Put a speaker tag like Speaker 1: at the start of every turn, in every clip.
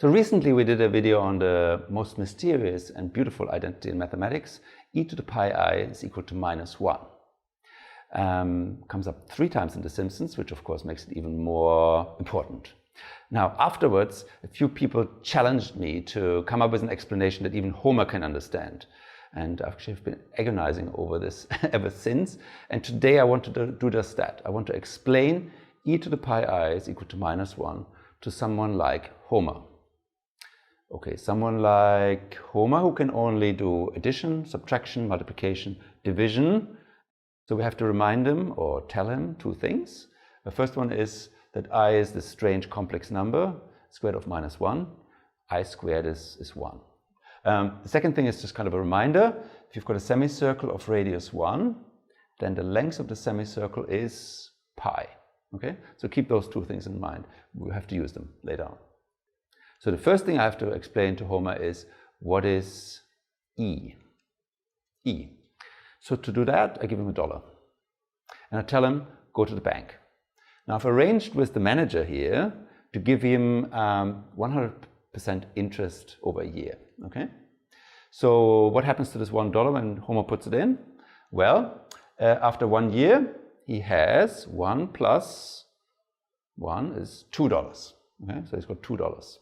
Speaker 1: So recently we did a video on the most mysterious and beautiful identity in mathematics. E to the pi I is equal to -1. Comes up 3 times in The Simpsons, which of course makes it even more important. Now afterwards, a few people challenged me to come up with an explanation that even Homer can understand. And I've actually been agonizing over this ever since. And today I want to do just that. I want to explain e to the pi I is equal to -1 to someone like Homer. Okay, someone like Homer who can only do addition, subtraction, multiplication, division. So we have to remind him or tell him 2 things. The first one is that I is this strange complex number, square root of -1. I squared is 1. The second thing is just kind of a reminder. If you've got a semicircle of radius 1, then the length of the semicircle is pi. Okay, so keep those 2 things in mind. We'll have to use them later on. So the first thing I have to explain to Homer is, what is E? E. So to do that, I give him $1. And I tell him, go to the bank. Now I've arranged with the manager here to give him 100% interest over a year. Okay? So what happens to this $1 when Homer puts it in? Well, after 1 year, he has 1 plus 1 is $2. Okay? So he's got $2.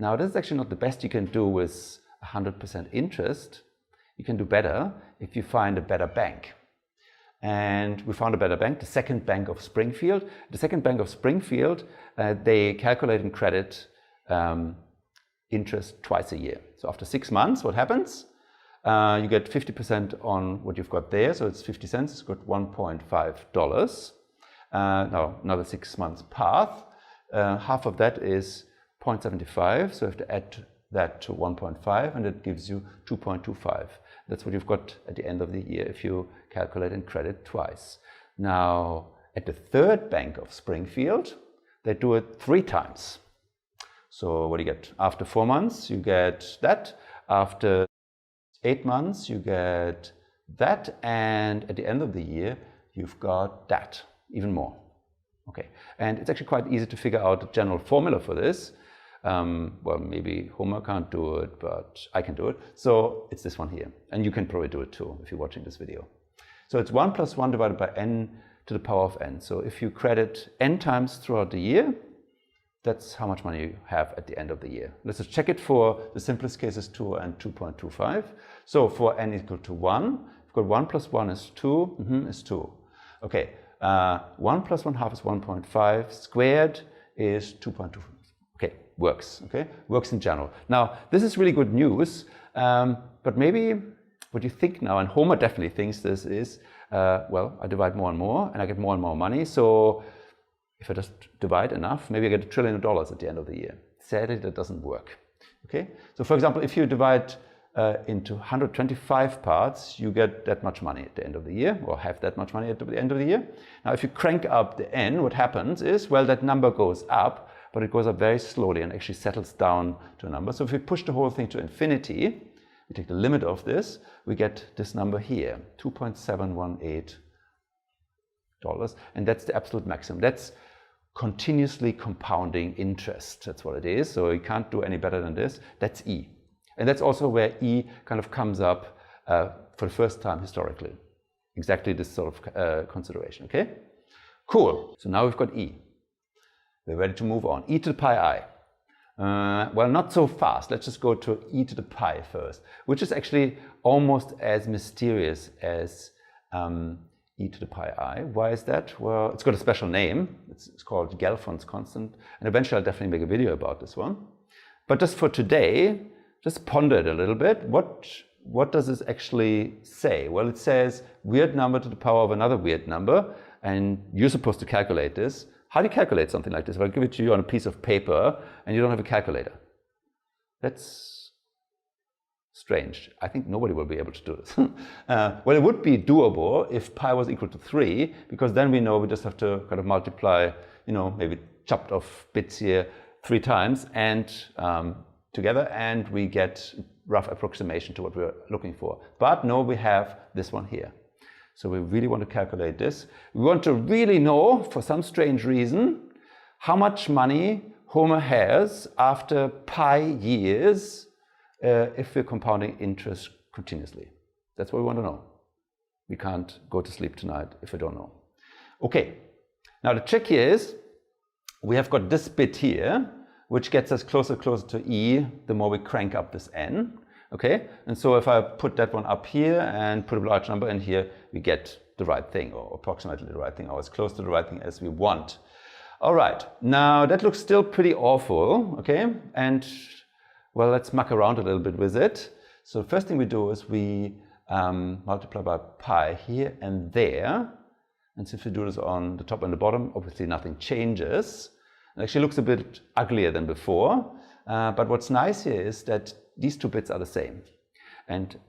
Speaker 1: Now this is actually not the best you can do with 100% interest. You can do better if you find a better bank. And we found a better bank, the Second Bank of Springfield. The Second Bank of Springfield, they calculate and credit interest twice a year. So after 6 months, what happens? You get 50% on what you've got there, so it's 50 cents, it's got $1.5. Now another 6 months path. Half of that is 0.75, so you have to add that to 1.5 and it gives you 2.25. That's what you've got at the end of the year if you calculate and credit twice. Now at the Third Bank of Springfield, they do it 3 times. So what do you get? After 4 months you get that, after 8 months you get that, and at the end of the year you've got that, even more. Okay, and it's actually quite easy to figure out the general formula for this. Well, maybe Homer can't do it, but I can do it. So it's this one here. And you can probably do it too if you're watching this video. So it's 1 plus 1 divided by n to the power of n. So if you credit n times throughout the year, that's how much money you have at the end of the year. Let's just check it for the simplest cases 2 and 2.25. So for n equal to 1, we've got 1 plus 1 is 2, is 2. Okay, 1 plus 1/2 is 1.5, squared is 2.25. Okay, works, okay? Works in general. Now, this is really good news, but maybe what you think now, and Homer definitely thinks this is, well, I divide more and more, and I get more and more money, so if I just divide enough, maybe I get $1 trillion at the end of the year. Sadly, that doesn't work, okay? So for example, if you divide into 125 parts, you get that much money at the end of the year, or have that much money at the end of the year. Now, if you crank up the n, what happens is, well, that number goes up, but it goes up very slowly and actually settles down to a number. So if we push the whole thing to infinity, we take the limit of this, we get this number here, $2.718. And that's the absolute maximum. That's continuously compounding interest. That's what it is. So you can't do any better than this. That's E. And that's also where E kind of comes up for the first time historically. Exactly this sort of consideration, okay? Cool. So now we've got E. We're ready to move on. E to the pi I. Well, not so fast. Let's just go to e to the pi first, which is actually almost as mysterious as e to the pi I. Why is that? Well, it's got a special name. It's called Gelfond's constant. And eventually I'll definitely make a video about this one. But just for today, just ponder it a little bit. What does this actually say? Well, it says weird number to the power of another weird number. And you're supposed to calculate this. How do you calculate something like this? If I give it to you on a piece of paper and you don't have a calculator, that's strange. I think nobody will be able to do this. Well, it would be doable if pi was equal to 3, because then we know we just have to kind of multiply, you know, maybe chopped off bits here 3 times and together, and we get rough approximation to what we're looking for. But no, we have this one here. So we really want to calculate this. We want to really know, for some strange reason, how much money Homer has after pi years if we're compounding interest continuously? That's what we want to know. We can't go to sleep tonight if we don't know. Okay, now the trick here is we have got this bit here, which gets us closer to e the more we crank up this n. Okay, and so if I put that one up here and put a large number in here, we get the right thing, or approximately the right thing, or as close to the right thing as we want. All right, now that looks still pretty awful, okay? And well, let's muck around a little bit with it. So the first thing we do is we multiply by pi here and there. And so if we do this on the top and the bottom, obviously nothing changes. It actually looks a bit uglier than before. But what's nice here is that these two bits are the same. And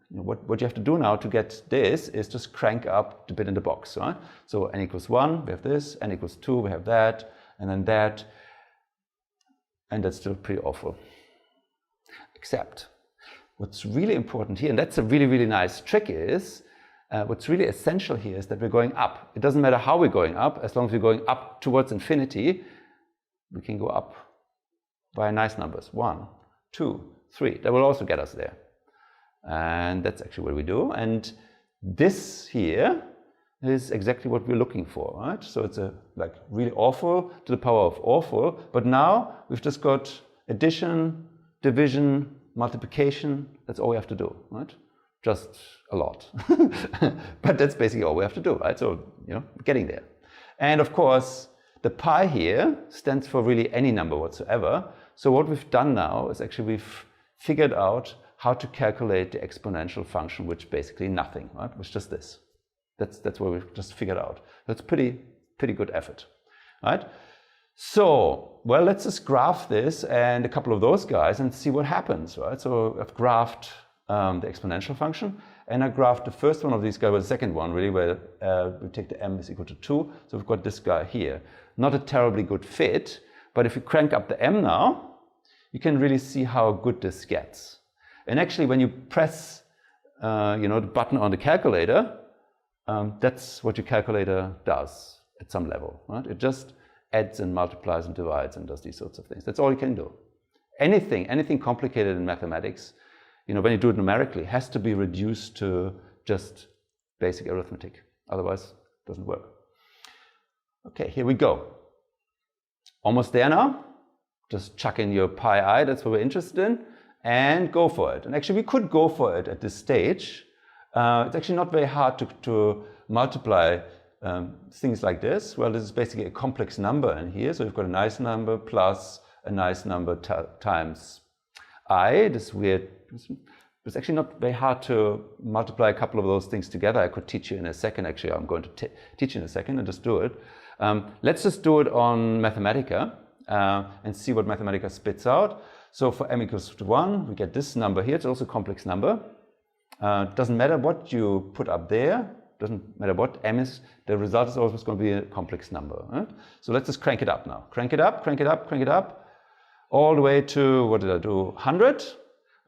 Speaker 1: what you have to do now to get this is just crank up the bit in the box, right? So n equals 1, we have this, n equals 2, we have that, and then that. And that's still pretty awful. Except what's really important here, and that's a really, really nice trick, is what's really essential here is that we're going up. It doesn't matter how we're going up, as long as we're going up towards infinity, we can go up by nice numbers. 1, 2, 3. That will also get us there. And that's actually what we do. And this here is exactly what we're looking for, right? So it's like really awful to the power of awful. But now we've just got addition, division, multiplication. That's all we have to do, right? Just a lot. But that's basically all we have to do, right? So, getting there. And of course, the pi here stands for really any number whatsoever. So what we've done now is actually we've figured out how to calculate the exponential function, which basically nothing, right? It's just this. That's what we've just figured out. That's pretty good effort, right? So, well, let's just graph this and a couple of those guys and see what happens, right? So I've graphed the exponential function, and I graphed the first one of these guys, well, the second one really, where we take the m is equal to 2. So we've got this guy here. Not a terribly good fit, but if you crank up the m now, you can really see how good this gets. And actually, when you press the button on the calculator, that's what your calculator does at some level, right? It just adds and multiplies and divides and does these sorts of things. That's all you can do. Anything complicated in mathematics, when you do it numerically, has to be reduced to just basic arithmetic. Otherwise, it doesn't work. Okay, here we go. Almost there now. Just chuck in your pi I, that's what we're interested in, and go for it. And actually, we could go for it at this stage. It's actually not very hard to multiply things like this. Well, this is basically a complex number in here. So we've got a nice number plus a nice number times I. This weird. It's actually not very hard to multiply a couple of those things together. I could teach you in a second. Actually, I'm going to teach you in a second and just do it. Let's just do it on Mathematica and see what Mathematica spits out. So for m equals to 1, we get this number here. It's also a complex number. Doesn't matter what you put up there. Doesn't matter what m is. The result is always going to be a complex number. Right? So let's just crank it up now. Crank it up, crank it up, crank it up. All the way to, what did I do, 100.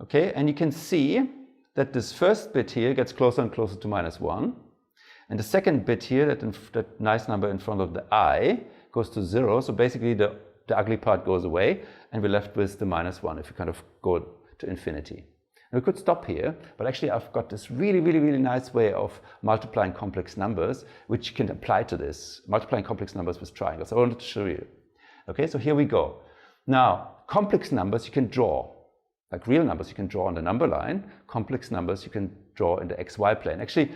Speaker 1: Okay, and you can see that this first bit here gets closer and closer to -1. And the second bit here, that nice number in front of the I, goes to 0. So basically the ugly part goes away, and we're left with the -1 if you kind of go to infinity. And we could stop here, but actually I've got this really, really, really nice way of multiplying complex numbers, which you can apply to this, multiplying complex numbers with triangles. I wanted to show you. Okay, so here we go. Now, complex numbers you can draw. Like real numbers you can draw on the number line. Complex numbers you can draw in the xy plane. Actually,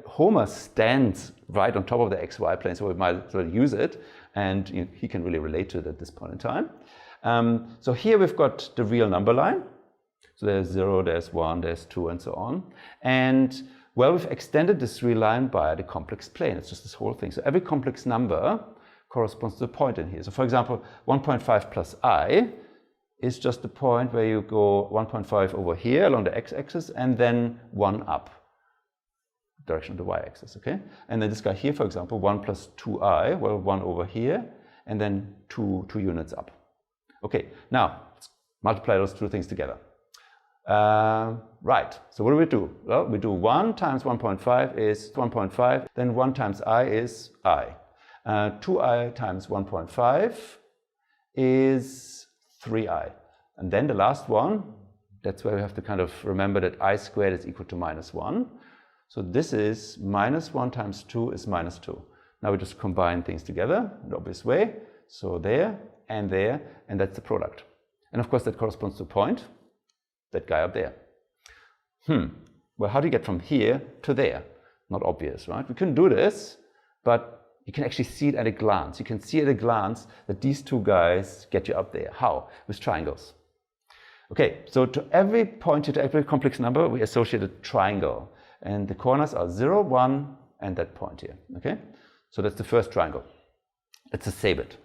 Speaker 1: Homer stands right on top of the xy plane, so we might as well use it. And he can really relate to it at this point in time. So here we've got the real number line. So there's 0, there's 1, there's 2, and so on. And well, we've extended this real line by the complex plane. It's just this whole thing. So every complex number corresponds to a point in here. So for example, 1.5 plus I is just the point where you go 1.5 over here along the x-axis and then 1 up, direction of the y-axis, okay? And then this guy here, for example, 1 plus 2i, well, 1 over here, and then 2 units up. Okay, now let's multiply those two things together. Right, so what do? Well, we do 1 times 1.5 is 1.5, then 1 times I is I. 2i times 1.5 is 3i. And then the last one, that's where we have to kind of remember that I squared is equal to minus 1. So this is minus 1 times 2 is minus 2. Now we just combine things together in the obvious way. So there, and that's the product. And of course that corresponds to a point, that guy up there. Well, how do you get from here to there? Not obvious, right? We couldn't do this, but you can actually see it at a glance. You can see at a glance that these two guys get you up there. How? With triangles. Okay, so to every point, to every complex number, we associate a triangle. And the corners are 0, 1, and that point here, okay? So that's the first triangle. It's a sabit.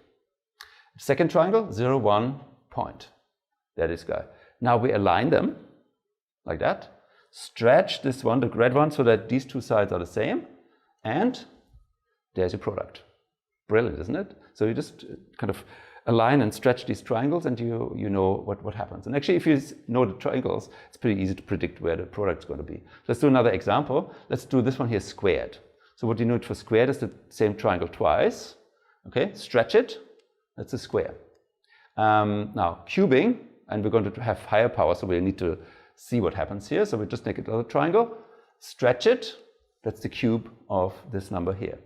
Speaker 1: Second triangle, 0, 1, point. There this guy. Now we align them, like that. Stretch this one, the red one, so that these two sides are the same. And there's your product. Brilliant, isn't it? So you just kind of align and stretch these triangles and you know what happens. And actually, if you know the triangles, it's pretty easy to predict where the product's going to be. Let's do another example. Let's do this one here squared. So what you need for squared is the same triangle twice. Okay, stretch it. That's a square. Now, cubing, and we're going to have higher power, so we need to see what happens here. So we just make another triangle, stretch it. That's the cube of this number here.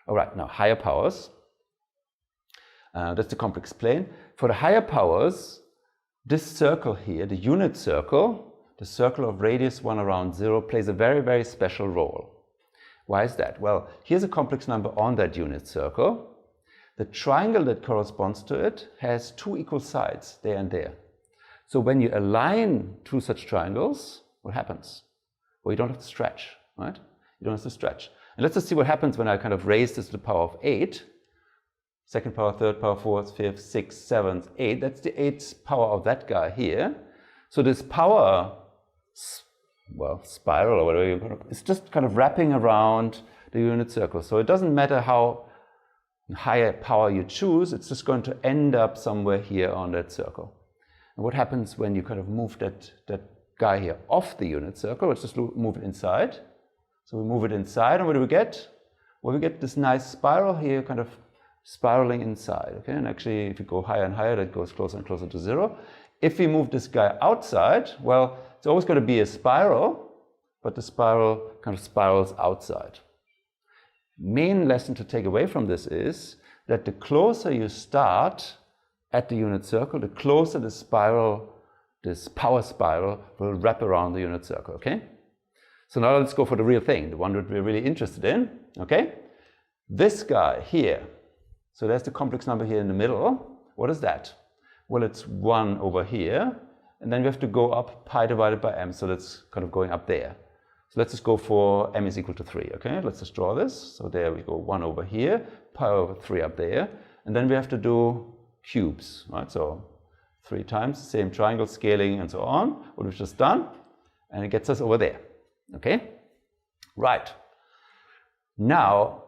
Speaker 1: All right, now higher powers. That's the complex plane. For the higher powers, this circle here, the unit circle, the circle of radius 1 around 0, plays a very, very special role. Why is that? Well, here's a complex number on that unit circle. The triangle that corresponds to it has two equal sides, there and there. So when you align two such triangles, what happens? Well, you don't have to stretch, right? You don't have to stretch. And let's just see what happens when I kind of raise this to the power of 8. Second power, third power, fourth, fifth, sixth, seventh, 8. That's the 8th power of that guy here. So this power, well, spiral or whatever you call it, it's just kind of wrapping around the unit circle. So it doesn't matter how higher power you choose, it's just going to end up somewhere here on that circle. And what happens when you kind of move that guy here off the unit circle? Let's just move it inside. So we move it inside, and what do we get? Well, we get this nice spiral here, kind of spiraling inside, okay? And actually, if you go higher and higher, that goes closer and closer to 0. If we move this guy outside, well, it's always going to be a spiral, but the spiral kind of spirals outside. Main lesson to take away from this is that the closer you start at the unit circle, the closer the spiral, this power spiral, will wrap around the unit circle, okay? So now let's go for the real thing, the one that we're really interested in, okay? This guy here, so there's the complex number here in the middle. What is that? Well, it's 1 over here, and then we have to go up pi divided by m, so that's kind of going up there. So let's just go for m is equal to 3, okay? Let's just draw this. So there we go, 1 over here, pi over 3 up there, and then we have to do cubes, right? So 3 times, same triangle, scaling, and so on, what we've just done, and it gets us over there, okay? Right. Now,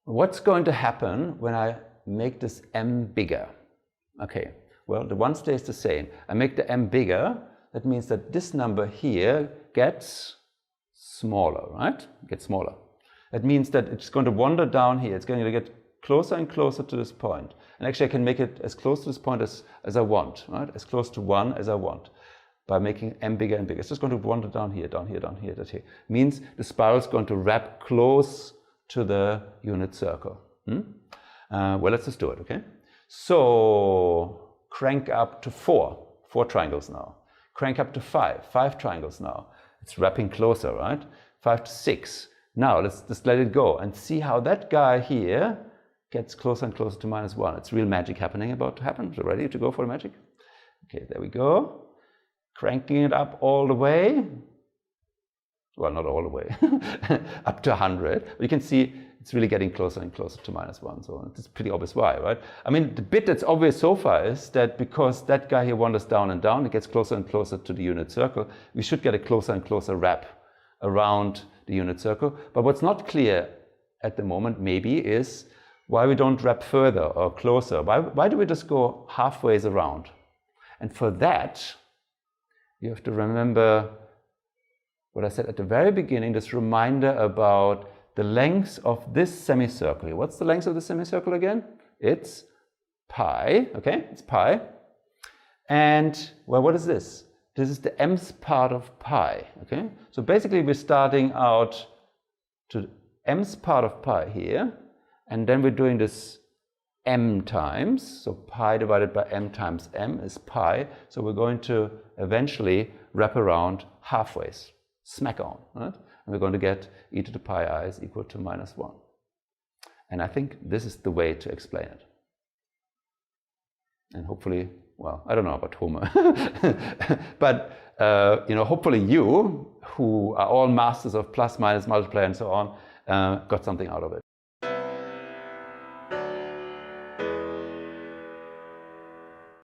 Speaker 1: what's going to happen when I make this m bigger? Okay, well, the one stays the same. I make the m bigger, that means that this number here gets smaller, right? It gets smaller. That means that it's going to wander down here. It's going to get closer and closer to this point. And actually I can make it as close to this point as I want, right? As close to 1 as I want by making m bigger and bigger. It's just going to wander down here, down here, down here, down here. Means the spiral is going to wrap close to the unit circle. Well, let's just do it, okay? So crank up to 4 triangles now. Crank up to 5 triangles now. It's wrapping closer, right? 5 to 6. Now let's just let it go and see how that guy here gets closer and closer to -1. It's real magic about to happen. So ready to go for the magic? Okay, there we go. Cranking it up all the way. Well, not all the way. Up to 100. But you can see it's really getting closer and closer to -1. So it's pretty obvious why, right? I mean, the bit that's obvious so far is that because that guy here wanders down and down, it gets closer and closer to the unit circle. We should get a closer and closer wrap around the unit circle. But what's not clear at the moment maybe is why we don't wrap further or closer. Why do we just go halfways around? And for that, you have to remember what I said at the very beginning, this reminder about the length of this semicircle. What's the length of the semicircle again? It's pi, okay, it's pi. And, well, what is this? This is the mth part of pi, okay? So basically we're starting out to mth part of pi here, and then we're doing this m times, so pi divided by m times m is pi, so we're going to eventually wrap around halfway, smack on, right? And we're going to get e to the pi I is equal to -1. And I think this is the way to explain it. And hopefully, well, I don't know about Homer, but hopefully you, who are all masters of plus, minus, multiply, and so on, got something out of it.